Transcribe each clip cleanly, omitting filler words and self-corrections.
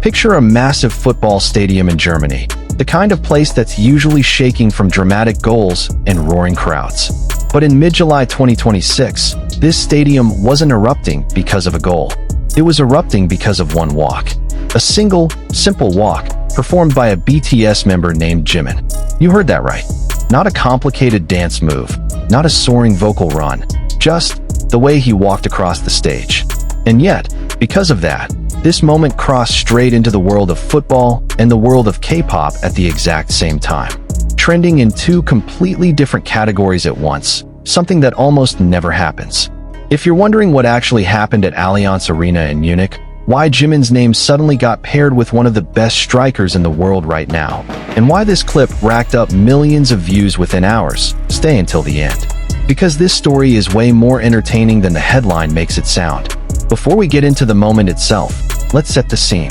Picture a massive football stadium in Germany, the kind of place that's usually shaking from dramatic goals and roaring crowds. But in mid-July 2026, this stadium wasn't erupting because of a goal. It was erupting because of one walk. A single, simple walk, performed by a BTS member named Jimin. You heard that right. Not a complicated dance move, not a soaring vocal run, just the way he walked across the stage. And yet, because of that, this moment crossed straight into the world of football and the world of K-pop at the exact same time, trending in two completely different categories at once, something that almost never happens. If you're wondering what actually happened at Allianz Arena in Munich, why Jimin's name suddenly got paired with one of the best strikers in the world right now, and why this clip racked up millions of views within hours, stay until the end. Because this story is way more entertaining than the headline makes it sound. Before we get into the moment itself, let's set the scene.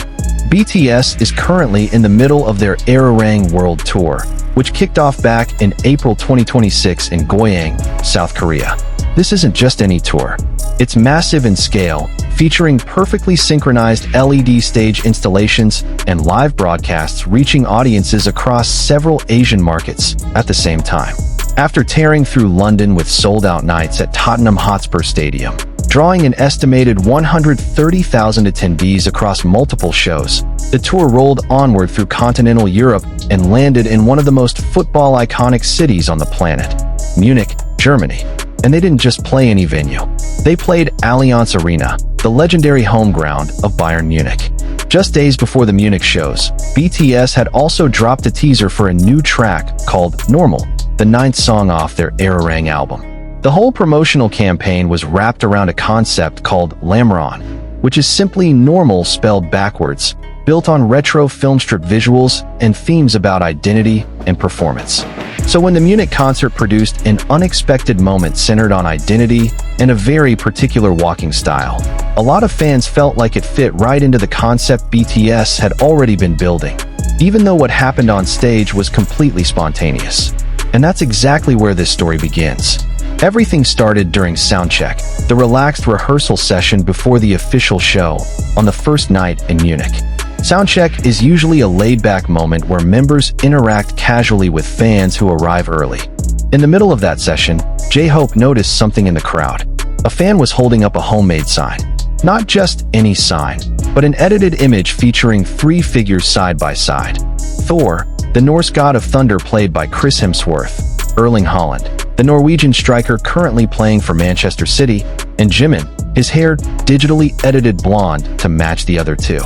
BTS is currently in the middle of their Arirang World Tour, which kicked off back in April 2026 in Goyang, South Korea. This isn't just any tour. It's massive in scale, featuring perfectly synchronized LED stage installations and live broadcasts reaching audiences across several Asian markets at the same time. After tearing through London with sold-out nights at Tottenham Hotspur Stadium, drawing an estimated 130,000 attendees across multiple shows, the tour rolled onward through continental Europe and landed in one of the most football-iconic cities on the planet, Munich, Germany. And they didn't just play any venue. They played Allianz Arena, the legendary home ground of Bayern Munich. Just days before the Munich shows, BTS had also dropped a teaser for a new track called Normal, the 9th song off their Arirang album. The whole promotional campaign was wrapped around a concept called Lamron, which is simply normal spelled backwards, built on retro film strip visuals and themes about identity and performance. So when the Munich concert produced an unexpected moment centered on identity and a very particular walking style, a lot of fans felt like it fit right into the concept BTS had already been building, even though what happened on stage was completely spontaneous. And that's exactly where this story begins. Everything started during soundcheck, the relaxed rehearsal session before the official show, on the first night in Munich. Soundcheck is usually a laid-back moment where members interact casually with fans who arrive early. In the middle of that session, Jhope noticed something in the crowd. A fan was holding up a homemade sign. Not just any sign, but an edited image featuring three figures side by side. Thor, the Norse god of thunder played by Chris Hemsworth, Erling Haaland, the Norwegian striker currently playing for Manchester City, and Jimin, his hair digitally edited blonde to match the other two.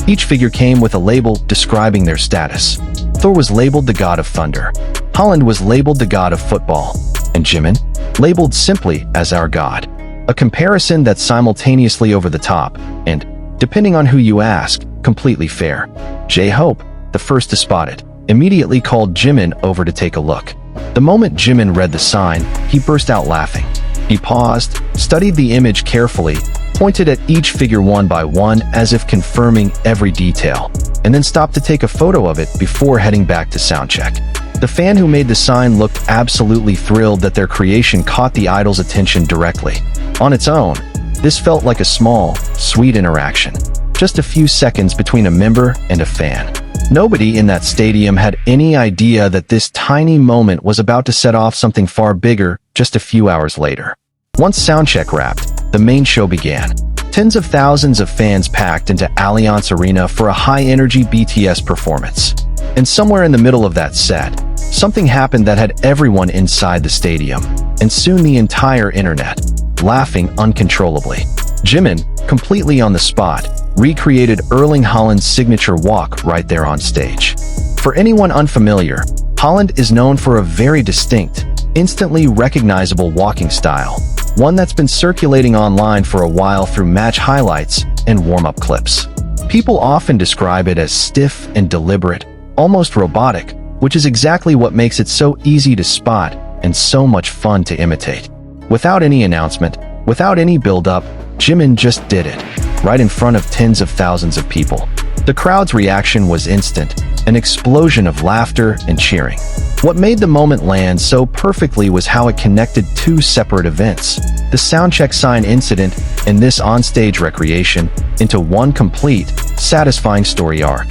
Each figure came with a label describing their status. Thor was labeled the god of thunder, Haaland was labeled the god of football, and Jimin, labeled simply as our god. A comparison that's simultaneously over the top, and, depending on who you ask, completely fair. Jhope, the first to spot it, immediately called Jimin over to take a look. The moment Jimin read the sign, he burst out laughing. He paused, studied the image carefully, pointed at each figure one by one as if confirming every detail, and then stopped to take a photo of it before heading back to soundcheck. The fan who made the sign looked absolutely thrilled that their creation caught the idol's attention directly. On its own, this felt like a small, sweet interaction, just a few seconds between a member and a fan. Nobody in that stadium had any idea that this tiny moment was about to set off something far bigger just a few hours later. Once soundcheck wrapped, the main show began. Tens of thousands of fans packed into Allianz Arena for a high-energy BTS performance. And somewhere in the middle of that set, something happened that had everyone inside the stadium, and soon the entire internet, laughing uncontrollably. Jimin, completely on the spot, recreated Erling Haaland's signature walk right there on stage. For anyone unfamiliar, Haaland is known for a very distinct, instantly recognizable walking style, one that's been circulating online for a while through match highlights and warm-up clips. People often describe it as stiff and deliberate, almost robotic, which is exactly what makes it so easy to spot and so much fun to imitate. Without any announcement, without any build-up, Jimin just did it, right in front of tens of thousands of people. The crowd's reaction was instant, an explosion of laughter and cheering. What made the moment land so perfectly was how it connected two separate events, the soundcheck sign incident, and this onstage recreation into one complete, satisfying story arc.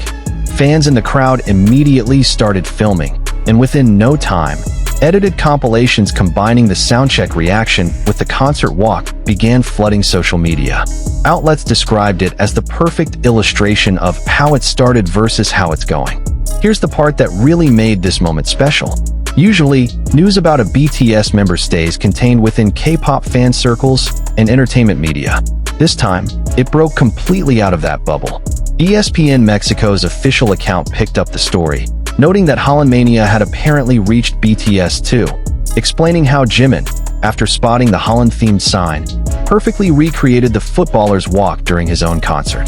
Fans in the crowd immediately started filming, and within no time, edited compilations combining the soundcheck reaction with the concert walk began flooding social media. Outlets described it as the perfect illustration of how it started versus how it's going. Here's the part that really made this moment special. Usually, news about a BTS member stays contained within K-pop fan circles and entertainment media. This time, it broke completely out of that bubble. ESPN Mexico's official account picked up the story, noting that Holland Mania had apparently reached BTS too, explaining how Jimin, after spotting the Holland-themed sign, perfectly recreated the footballer's walk during his own concert.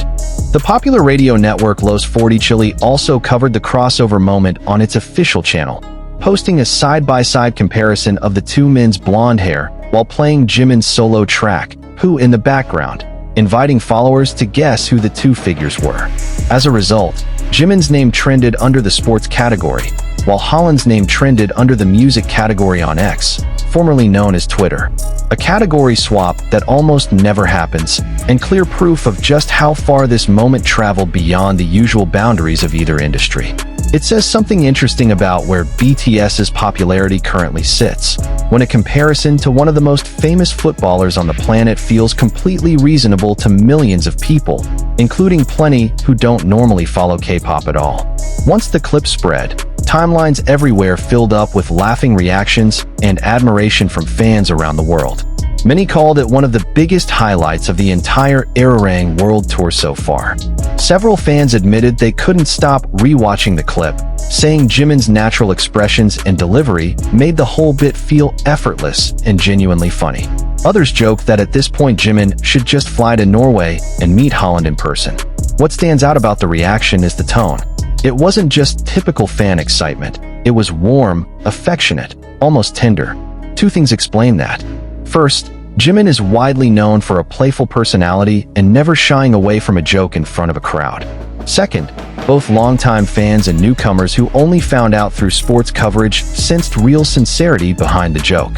The popular radio network Los 40 Chile also covered the crossover moment on its official channel, posting a side-by-side comparison of the two men's blonde hair while playing Jimin's solo track, "Who" in the background, inviting followers to guess who the two figures were. As a result, Jimin's name trended under the sports category, while Holland's name trended under the music category on X, formerly known as Twitter. A category swap that almost never happens, and clear proof of just how far this moment traveled beyond the usual boundaries of either industry. It says something interesting about where BTS's popularity currently sits, when a comparison to one of the most famous footballers on the planet feels completely reasonable to millions of people, including plenty who don't normally follow K-pop at all. Once the clip spread, timelines everywhere filled up with laughing reactions and admiration from fans around the world. Many called it one of the biggest highlights of the entire Arirang World Tour so far. Several fans admitted they couldn't stop rewatching the clip, saying Jimin's natural expressions and delivery made the whole bit feel effortless and genuinely funny. Others joked that at this point Jimin should just fly to Norway and meet Holland in person. What stands out about the reaction is the tone. It wasn't just typical fan excitement. It was warm, affectionate, almost tender. Two things explain that. First, Jimin is widely known for a playful personality and never shying away from a joke in front of a crowd. Second, both longtime fans and newcomers who only found out through sports coverage sensed real sincerity behind the joke.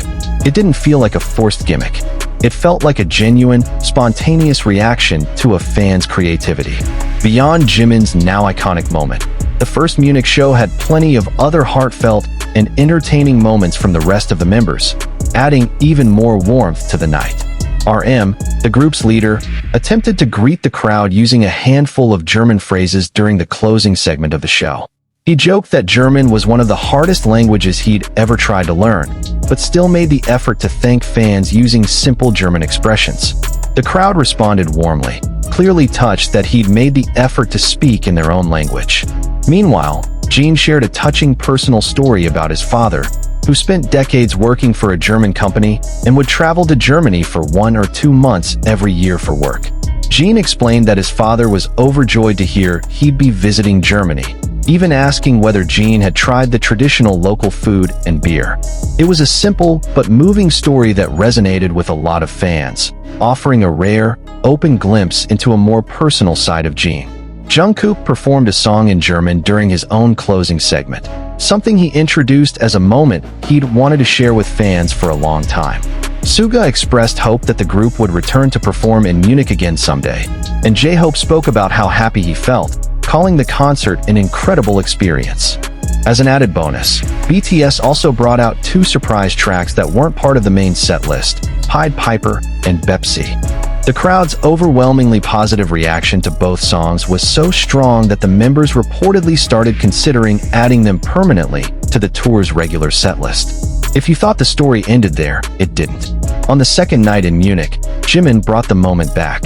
It didn't feel like a forced gimmick. It felt like a genuine, spontaneous reaction to a fan's creativity. Beyond Jimin's now iconic moment, the first Munich show had plenty of other heartfelt and entertaining moments from the rest of the members, adding even more warmth to the night. RM, the group's leader, attempted to greet the crowd using a handful of German phrases during the closing segment of the show. He joked that German was one of the hardest languages he'd ever tried to learn, but still made the effort to thank fans using simple German expressions. The crowd responded warmly, clearly touched that he'd made the effort to speak in their own language. Meanwhile, Jimin shared a touching personal story about his father, who spent decades working for a German company and would travel to Germany for 1 or 2 months every year for work. Jimin explained that his father was overjoyed to hear he'd be visiting Germany, even asking whether Jimin had tried the traditional local food and beer. It was a simple but moving story that resonated with a lot of fans, offering a rare, open glimpse into a more personal side of Jimin. Jungkook performed a song in German during his own closing segment, something he introduced as a moment he'd wanted to share with fans for a long time. Suga expressed hope that the group would return to perform in Munich again someday, and jhope spoke about how happy he felt, calling the concert an incredible experience. As an added bonus, BTS also brought out 2 surprise tracks that weren't part of the main set list, Pied Piper and Bepsi. The crowd's overwhelmingly positive reaction to both songs was so strong that the members reportedly started considering adding them permanently to the tour's regular set list. If you thought the story ended there, it didn't. On the second night in Munich, Jimin brought the moment back.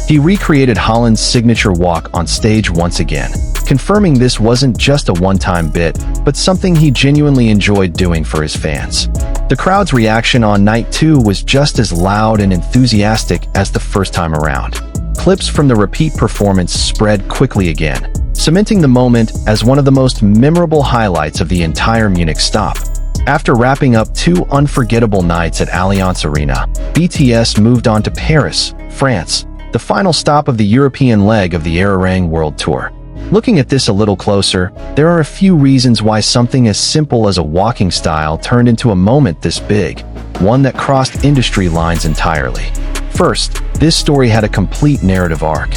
He recreated Holland's signature walk on stage once again, confirming this wasn't just a one-time bit, but something he genuinely enjoyed doing for his fans. The crowd's reaction on night 2 was just as loud and enthusiastic as the first time around. Clips from the repeat performance spread quickly again, cementing the moment as one of the most memorable highlights of the entire Munich stop. After wrapping up 2 unforgettable nights at Allianz Arena, BTS moved on to Paris, France, the final stop of the European leg of the Arirang World Tour. Looking at this a little closer, there are a few reasons why something as simple as a walking style turned into a moment this big. one that crossed industry lines entirely. First, this story had a complete narrative arc.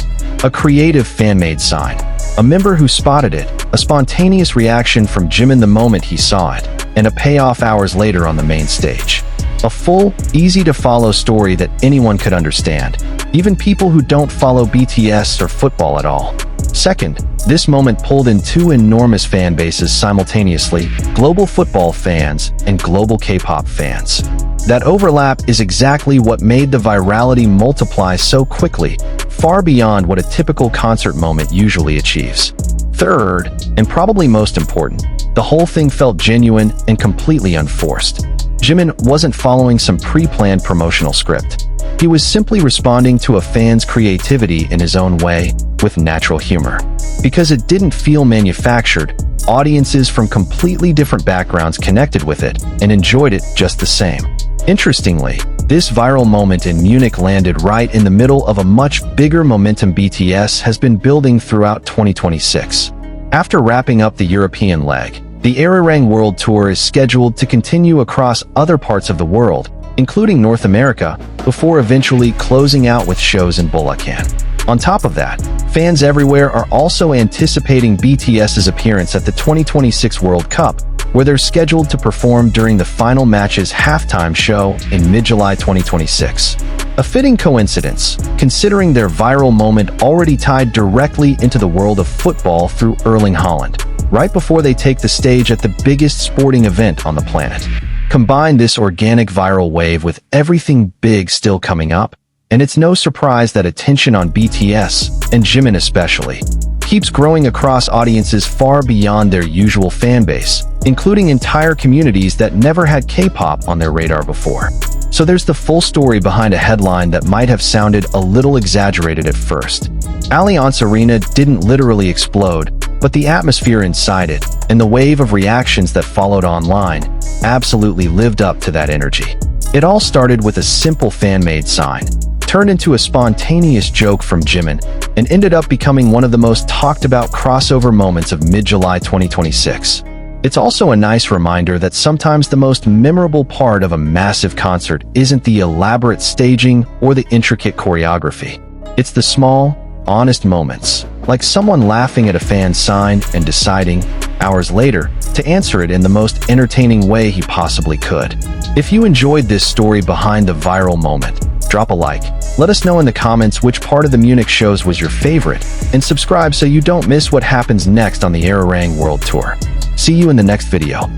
A creative fan-made sign. A member who spotted it, a spontaneous reaction from Jimin the moment he saw it, and a payoff hours later on the main stage. A full, easy-to-follow story that anyone could understand, even people who don't follow BTS or football at all. Second, this moment pulled in two enormous fan bases simultaneously, global football fans and global K-pop fans. That overlap is exactly what made the virality multiply so quickly, far beyond what a typical concert moment usually achieves. Third, and probably most important, the whole thing felt genuine and completely unforced. Jimin wasn't following some pre-planned promotional script. He was simply responding to a fan's creativity in his own way, with natural humor. Because it didn't feel manufactured, audiences from completely different backgrounds connected with it and enjoyed it just the same. Interestingly, this viral moment in Munich landed right in the middle of a much bigger momentum BTS has been building throughout 2026. After wrapping up the European leg, the Arirang World Tour is scheduled to continue across other parts of the world, including North America, before eventually closing out with shows in Bulacan. On top of that, fans everywhere are also anticipating BTS's appearance at the 2026 World Cup, where they're scheduled to perform during the final match's halftime show in mid-July 2026. A fitting coincidence, considering their viral moment already tied directly into the world of football through Erling Haaland, right before they take the stage at the biggest sporting event on the planet. Combine this organic viral wave with everything big still coming up, and it's no surprise that attention on BTS, and Jimin especially, keeps growing across audiences far beyond their usual fan base, including entire communities that never had K-pop on their radar before. So there's the full story behind a headline that might have sounded a little exaggerated at first. Allianz Arena didn't literally explode, but the atmosphere inside it, and the wave of reactions that followed online, absolutely lived up to that energy. It all started with a simple fan-made sign, turned into a spontaneous joke from Jimin, and ended up becoming one of the most talked about crossover moments of mid-July 2026. It's also a nice reminder that sometimes the most memorable part of a massive concert isn't the elaborate staging or the intricate choreography. It's the small, honest moments, like someone laughing at a fan's sign and deciding, hours later, to answer it in the most entertaining way he possibly could. If you enjoyed this story behind the viral moment, drop a like, let us know in the comments which part of the Munich shows was your favorite, and subscribe so you don't miss what happens next on the Arirang World Tour. See you in the next video.